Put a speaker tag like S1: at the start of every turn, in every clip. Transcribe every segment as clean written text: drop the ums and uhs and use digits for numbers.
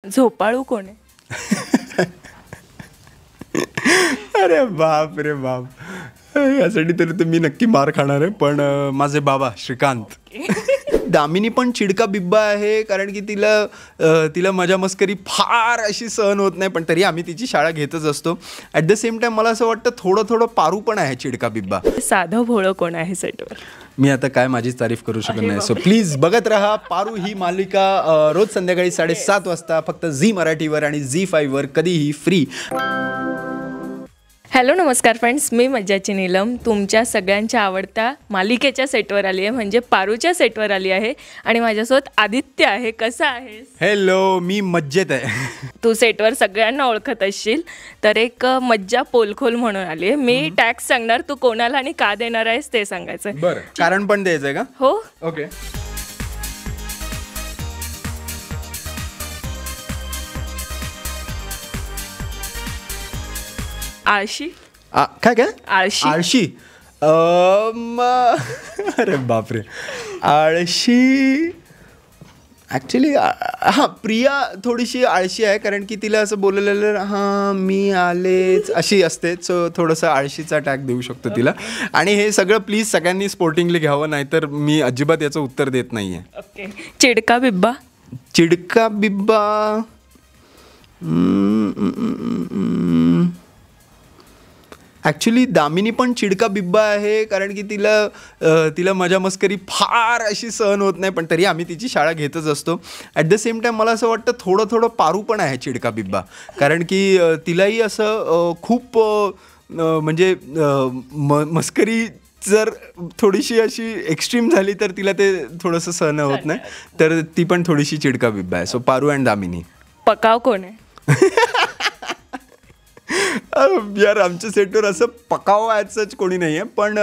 S1: झोपाळू कोण आहे?
S2: अरे बाप रे बाप, यासाठी तरी तर मी नक्की मार खाणार आहे. पण माझे बाबा श्रीकांत. दामिनी पण चिडका बिब्बा आहे, कारण की तिला मजा मस्करी फार अशी सहन होत नाही, पण तरी आम्ही तिची शाळा घेतच असतो. ॲट द सेम टाइम मला असं वाटतं थोडं पारू पण आहे चिडका बिब्बा.
S1: साधं भोळं कोण आहे सेटवर?
S2: मी आता काय माझीच तारीफ करू शकत नाही. सो प्लीज बघत राहा पारू ही मालिका रोज संध्याकाळी 7:30 वाजता फक्त झी मराठीवर आणि झी5 वर, कधीही फ्री.
S1: हॅलो नमस्कार फ्रेंड्स, मी मज्जाची नीलम तुमच्या सगळ्यांच्या आवडत्या मालिकेच्या सेटवर आली आहे, म्हणजे पारूच्या सेटवर आली आहे. आणि माझ्यासोबत आदित्य आहे. कसा आहेस?
S2: हॅलो, मी मज्जेत आहे.
S1: तू सेटवर सगळ्यांना ओळखत असशील, तर एक मज्जा पोलखोल म्हणून आली आहे. मी टॅक्स सांगणार, तू कोणाला आणि का देणार आहेस ते सांगायचं.
S2: बरं, कारण पण द्यायचंय का?
S1: हो.
S2: ओके.
S1: आळशी.
S2: काय
S1: आळशी.
S2: आळशी. अरे बापरे, आळशी. ॲक्च्युली हां, प्रिया थोडीशी आळशी आहे, कारण की तिला असं बोललेलं हां मी आलेच अशी असते. सो थोडंसं आळशीचा टॅग देऊ शकतो तिला. आणि हे सगळं प्लीज सगळ्यांनी स्पोर्टिंगली घ्यावं, नाहीतर मी अजिबात याचं उत्तर देत नाही आहे.
S1: ओके. चिडका बिब्बा.
S2: चिडका बिब्बा. ॲक्च्युली दामिनी पण चिडका बिब्बा आहे, कारण की तिला मजा मस्करी फार अशी सहन होत नाही, पण तरी आम्ही तिची शाळा घेतच असतो. ॲट द सेम टाइम मला असं वाटतं थोडं पारू पण आहे चिडका बिब्बा, कारण की तिलाही असं खूप म्हणजे मस्करी जर थोडीशी अशी एक्स्ट्रीम झाली तर तिला ते थोडंसं सहन होत नाही, तर ती पण थोडीशी चिडका बिब्बा आहे. So Paru and Damini.
S1: पकाव कोण आहे?
S2: यार, आमच्या सेटवर असं पकाव ॲज कोणी नाही आहे, पण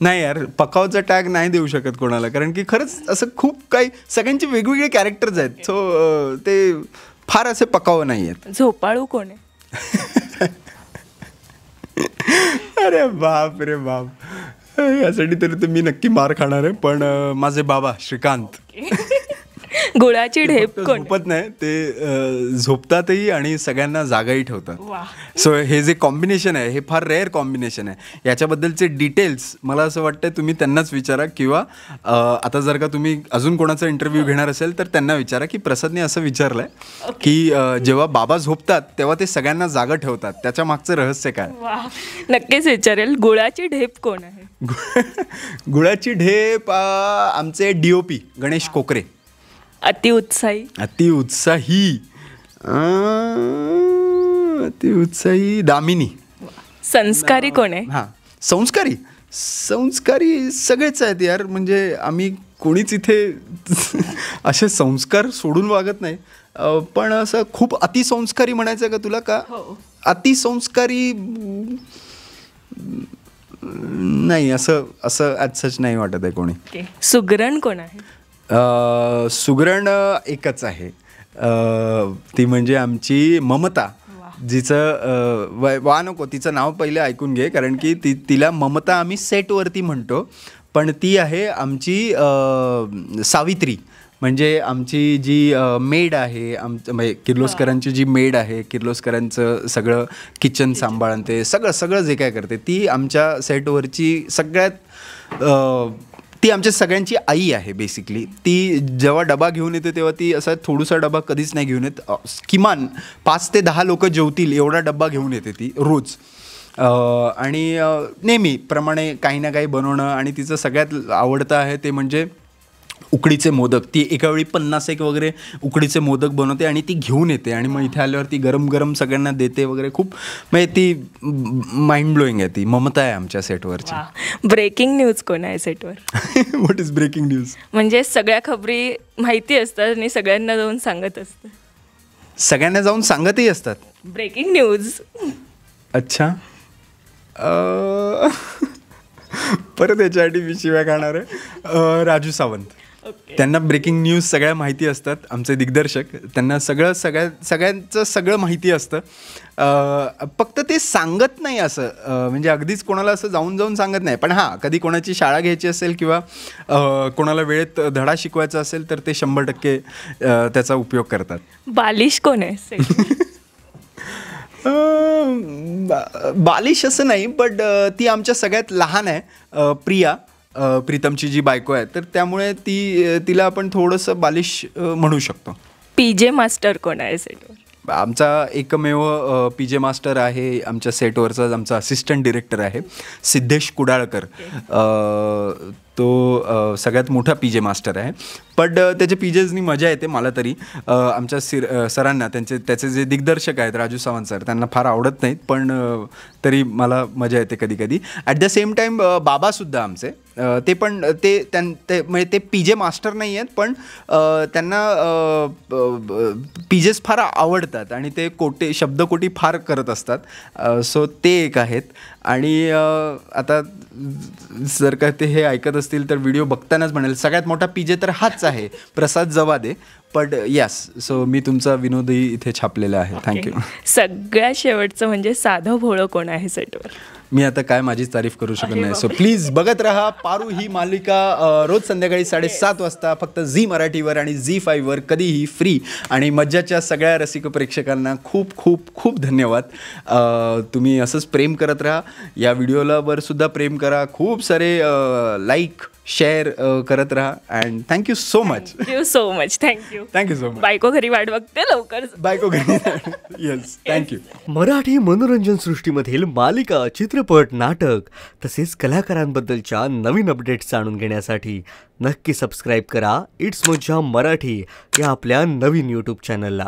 S2: नाही यार, पकावचा टॅग नाही देऊ शकत कोणाला, कारण की खरंच असं खूप काही सगळ्यांचे वेगवेगळे कॅरेक्टर्स आहेत. सो ते फार असे पकाव नाही आहेत.
S1: झोपाळू कोण आहे?
S2: अरे बाप रे बाप, यासाठी तरी तर मी नक्की मार खाणार आहे. पण माझे बाबा श्रीकांत.
S1: गुळाची ढेप कोण?
S2: झोपत नाही ते, झोपतातही आणि सगळ्यांना जागाही ठेवतात.
S1: वा.
S2: सो हे जे कॉम्बिनेशन आहे हे फार रेअर कॉम्बिनेशन आहे. याच्याबद्दलचे डिटेल्स मला असं वाटतं तुम्ही त्यांनाच विचारा, किंवा आता जर का तुम्ही अजून कोणाचा इंटरव्ह्यू घेणार असेल तर त्यांना विचारा की प्रसादने असं विचारलंय की जेव्हा बाबा झोपतात तेव्हा ते सगळ्यांना जागा ठेवतात, त्याच्या मागचं रहस्य काय.
S1: वा, नक्कीच विचारेल. गुळाची ढेप कोण आहे?
S2: गुळाची ढेप आमचे DOP गणेश कोकरे.
S1: अतिउत्साही.
S2: अतिउत्साही दामिनी.
S1: संस्कारी कोण आहे?
S2: हां, संस्कारी सगळेच आहेत यार, म्हणजे आम्ही कोणीच इथे असे संस्कार सोडून वागत नाही. पण असं खूप अतिसंस्कारी म्हणायचं का तुला? का अतिसंस्कारी नाही, असं ॲज सच नाही वाटत आहे कोणी.
S1: सुगरण कोण आहे?
S2: सुगरण एकच आहे, ती म्हणजे आमची ममता, जिचं वा नको, तिचं नाव पहिले ऐकून घे, कारण की तिला ममता आम्ही सेटवरती म्हणतो, पण ती आहे आमची सावित्री, म्हणजे आमची जी मेड आहे, म्हणजे किर्लोस्करांची जी मेड आहे, किर्लोस्करांचं सगळं किचन सांभाळते, सगळं जे काय करते, ती आमच्या सेटवरची ती आमच्या सगळ्यांची आई आहे बेसिकली. ती जेव्हा डबा घेऊन येते तेव्हा ती असा थोडासा डबा कधीच नाही घेऊन येत, किमान 5 ते 10 लोक जेवतील एवढा डबा घेऊन येते ती रोज. आणि नेहमीप्रमाणे काही ना काही बनवणं, आणि तिचं सगळ्यात आवडतं आहे ते म्हणजे उकडीचे मोदक. ती एका वेळी 50 वगैरे उकडीचे मोदक बनवते आणि ती घेऊन येते, आणि मग इथे आल्यावर ती गरम सगळ्यांना देते वगैरे. खूप म्हणजे ती माइंड ब्लोईंग आहे. ती ममता आहे आमच्या सेटवरची.
S1: ब्रेकिंग न्यूज कोण आहे सेटवर?
S2: What is breaking news?
S1: म्हणजे सगळ्या खबरी माहिती असतात आणि सगळ्यांना जाऊन सांगत असतात.
S2: सगळ्यांना जाऊन सांगतही असतात.
S1: Breaking news.
S2: अच्छा. परत याच्यासाठी मी शिव्या खाणार आहे. राजू सावंत. त्यांना ब्रेकिंग न्यूज सगळ्या माहिती असतात. आमचे दिग्दर्शक, त्यांना सगळ्यांचं सगळं माहिती असतं. फक्त ते सांगत नाही असं, म्हणजे अगदीच कोणाला असं जाऊन सांगत नाही. पण हां, कधी कोणाची शाळा घ्यायची असेल किंवा कोणाला वेळेत धडा शिकवायचा असेल तर ते 100% त्याचा उपयोग करतात.
S1: बालिश कोण आहे?
S2: बालिश असं नाही, बट ती आमच्या सगळ्यात लहान आहे. प्रिया, प्रीतमची जी बायको आहे, तर त्यामुळे तिला आपण थोडंसं बालिश म्हणू शकतो.
S1: PJ मास्टर कोण आहे सेटवर?
S2: आमचा एकमेव PJ मास्टर आहे आमच्या सेटवरचा, आमचा असिस्टंट डिरेक्टर आहे सिद्धेश कुडाळकर. तो सगळ्यात मोठा PJ मास्टर आहे. पण त्याच्या PJsनी मजा येते मला तरी. आमच्या सरांना, त्याचे जे दिग्दर्शक आहेत राजू सावंत सर, त्यांना फार आवडत नाहीत, पण तरी मला मजा येते कधी कधी. ॲट द सेम टाईम बाबासुद्धा आमचे, ते पण म्हणजे ते PJ मास्टर नाही आहेत, पण त्यांना PJs फार आवडतात आणि ते शब्दकोटी फार करत असतात. सो ते एक आहेत. आणि आता जर का ते हे ऐकत असतील तर व्हिडिओ बघतानाच म्हणेल सगळ्यात मोठा PJ तर हाच आहे, प्रसाद जवादे. पण यस, सो मी तुमचा विनोदही इथे छापलेला आहे. थँक्यू.
S1: सगळ्यात शेवटचं म्हणजे साधं भोळं कोण आहे सेटवर?
S2: मी आता काय माझीच तारीफ करू शकत नाही. सो प्लीज बघत राहा पारू ही मालिका रोज संध्याकाळी 7:30 वाजता फक्त झी मराठीवर आणि ZEE5वर, कधीही फ्री. आणि मज्जाच्या सगळ्या रसिक प्रेक्षकांना खूप खूप खूप धन्यवाद. तुम्ही असंच प्रेम करत राहा. या व्हिडिओला वर सुद्धा प्रेम करा, खूप सारे लाईक शेअर करत राहा. And thank you so much.
S1: Thank you so much.
S2: Thank you so much.
S1: बायको घरी वाट बघते, लवकर
S2: बायको घरी. Yes, thank you.
S3: मराठी मनोरंजन सृष्टीमधील मालिका, चित्रपट, नाटक तसेच कलाकारांबद्दलच्या नवीन अपडेट्स जाणून घेण्यासाठी नक्की सबस्क्राईब करा इट्स मज्जा मराठी या आपल्या नवीन यूट्यूब चॅनलला.